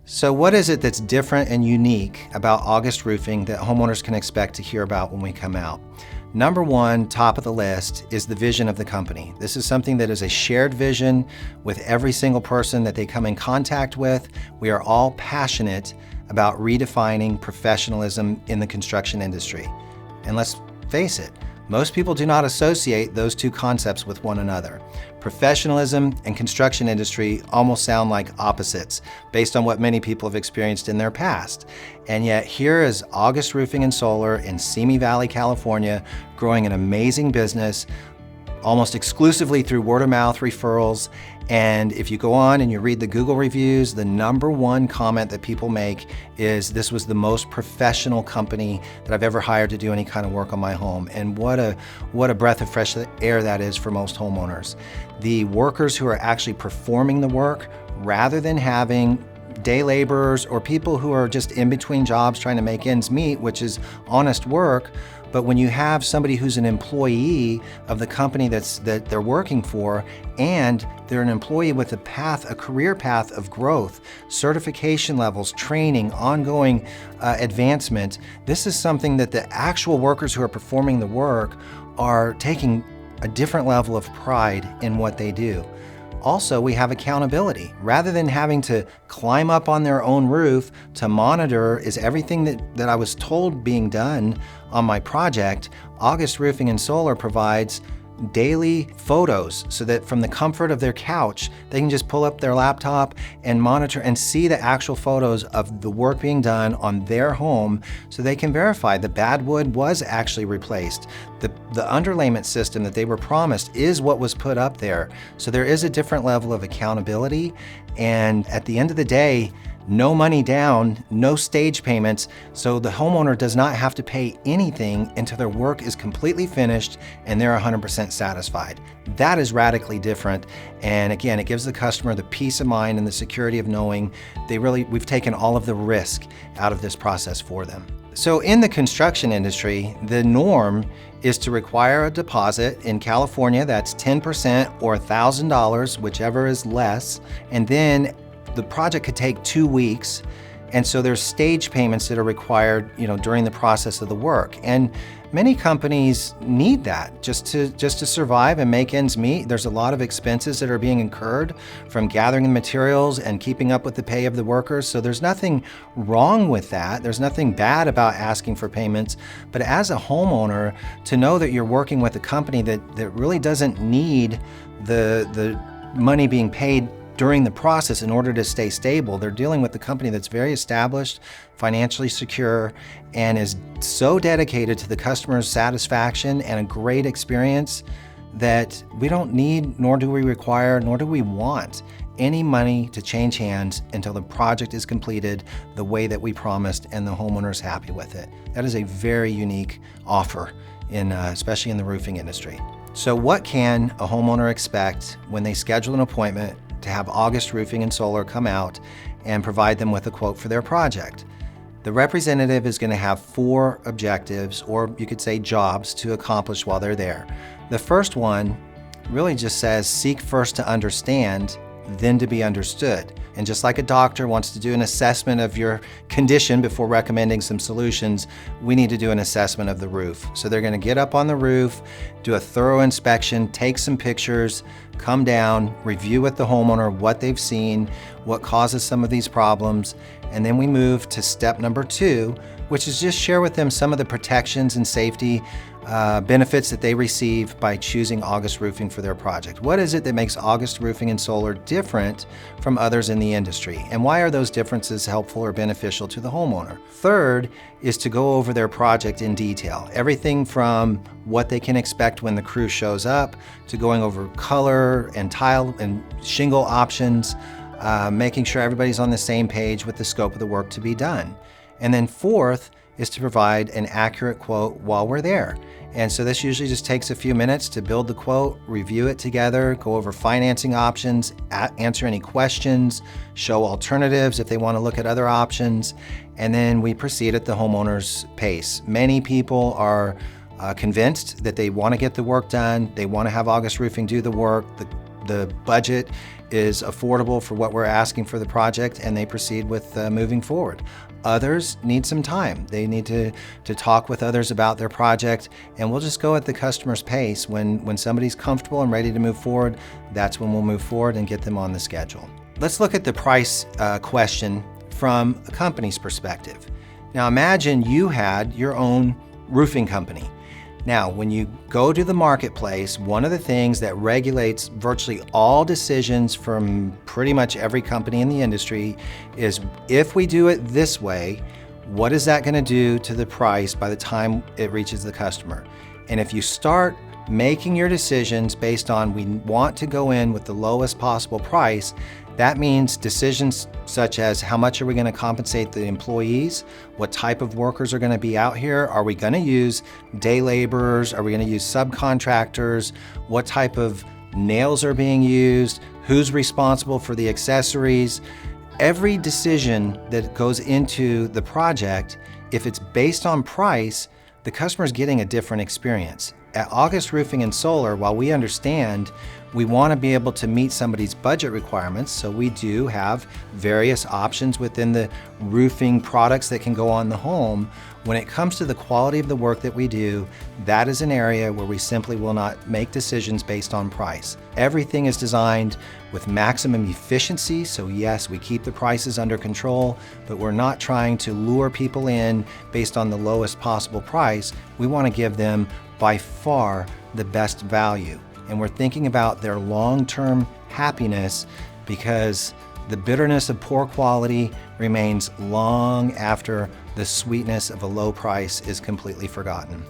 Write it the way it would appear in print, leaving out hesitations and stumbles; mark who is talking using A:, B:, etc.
A: So what is it that's different and unique about August Roofing that homeowners can expect to hear about when we come out? Number one, top of the list, is the vision of the company. This is something that is a shared vision with every single person that they come in contact with. We are all passionate about redefining professionalism in the construction industry. And let's face it, most people do not associate those two concepts with one another. Professionalism and construction industry almost sound like opposites based on what many people have experienced in their past. And yet here is August Roofing and Solar in Simi Valley, California, growing an amazing business almost exclusively through word of mouth referrals. And if you go on and you read the Google reviews, the number one comment that people make is, this was the most professional company that I've ever hired to do any kind of work on my home. And what a breath of fresh air that is for most homeowners. The workers who are actually performing the work, rather than having day laborers or people who are just in between jobs trying to make ends meet, which is honest work, but when you have somebody who's an employee of the company that they're working for, and they're an employee with a career path of growth, certification levels, training, ongoing advancement, this is something that the actual workers who are performing the work are taking a different level of pride in what they do. Also, we have accountability. Rather than having to climb up on their own roof to monitor, is everything that I was told being done on my project, August Roofing and Solar provides daily photos so that from the comfort of their couch, they can just pull up their laptop and monitor and see the actual photos of the work being done on their home, so they can verify the bad wood was actually replaced. The underlayment system that they were promised is what was put up there. So there is a different level of accountability, and at the end of the day, no money down, no stage payments, so the homeowner does not have to pay anything until their work is completely finished and they're 100% satisfied. That is radically different, and again, it gives the customer the peace of mind and the security of knowing we've taken all of the risk out of this process for them. So in the construction industry, the norm is to require a deposit. In California, that's 10% or $1,000, whichever is less, and then the project could take 2 weeks, and so there's stage payments that are required, during the process of the work. And many companies need that just to survive and make ends meet. There's a lot of expenses that are being incurred from gathering the materials and keeping up with the pay of the workers. So there's nothing wrong with that. There's nothing bad about asking for payments. But as a homeowner, to know that you're working with a company that really doesn't need the money being paid during the process in order to stay stable. They're dealing with a company that's very established, financially secure, and is so dedicated to the customer's satisfaction and a great experience that we don't need, nor do we require, nor do we want any money to change hands until the project is completed the way that we promised and the homeowner's happy with it. That is a very unique offer, especially in the roofing industry. So what can a homeowner expect when they schedule an appointment to have August Roofing and Solar come out and provide them with a quote for their project? The representative is going to have 4 objectives, or you could say jobs, to accomplish while they're there. The first one really just says, seek first to understand, then to be understood. And just like a doctor wants to do an assessment of your condition before recommending some solutions, we need to do an assessment of the roof. So they're going to get up on the roof, do a thorough inspection, take some pictures, come down, review with the homeowner what they've seen, what causes some of these problems, and then we move to step number 2, which is just share with them some of the protections and safety benefits that they receive by choosing August Roofing for their project. What is it that makes August Roofing and Solar different from others in the industry? And why are those differences helpful or beneficial to the homeowner? Third is to go over their project in detail. Everything from what they can expect when the crew shows up, to going over color and tile and shingle options, making sure everybody's on the same page with the scope of the work to be done. And then fourth is to provide an accurate quote while we're there. And so this usually just takes a few minutes to build the quote, review it together, go over financing options, answer any questions, show alternatives if they want to look at other options, and then we proceed at the homeowner's pace. Many people are convinced that they want to get the work done, they want to have August Roofing do the work. The the budget is affordable for what we're asking for the project, and they proceed with moving forward. Others need some time. They need to talk with others about their project, and we'll just go at the customer's pace. When somebody's comfortable and ready to move forward, that's when we'll move forward and get them on the schedule. Let's look at the price question from a company's perspective. Now imagine you had your own roofing company. Now, when you go to the marketplace, one of the things that regulates virtually all decisions from pretty much every company in the industry is, if we do it this way, what is that going to do to the price by the time it reaches the customer? And if you start making your decisions based on, we want to go in with the lowest possible price, that means decisions such as, how much are we going to compensate the employees? What type of workers are going to be out here? Are we going to use day laborers? Are we going to use subcontractors? What type of nails are being used? Who's responsible for the accessories? Every decision that goes into the project, if it's based on price, the customer's getting a different experience. At August Roofing and Solar, while we understand we want to be able to meet somebody's budget requirements, so we do have various options within the roofing products that can go on the home, when it comes to the quality of the work that we do, that is an area where we simply will not make decisions based on price. Everything is designed with maximum efficiency, so yes, we keep the prices under control, but we're not trying to lure people in based on the lowest possible price. We want to give them by far the best value. And we're thinking about their long-term happiness, because the bitterness of poor quality remains long after the sweetness of a low price is completely forgotten.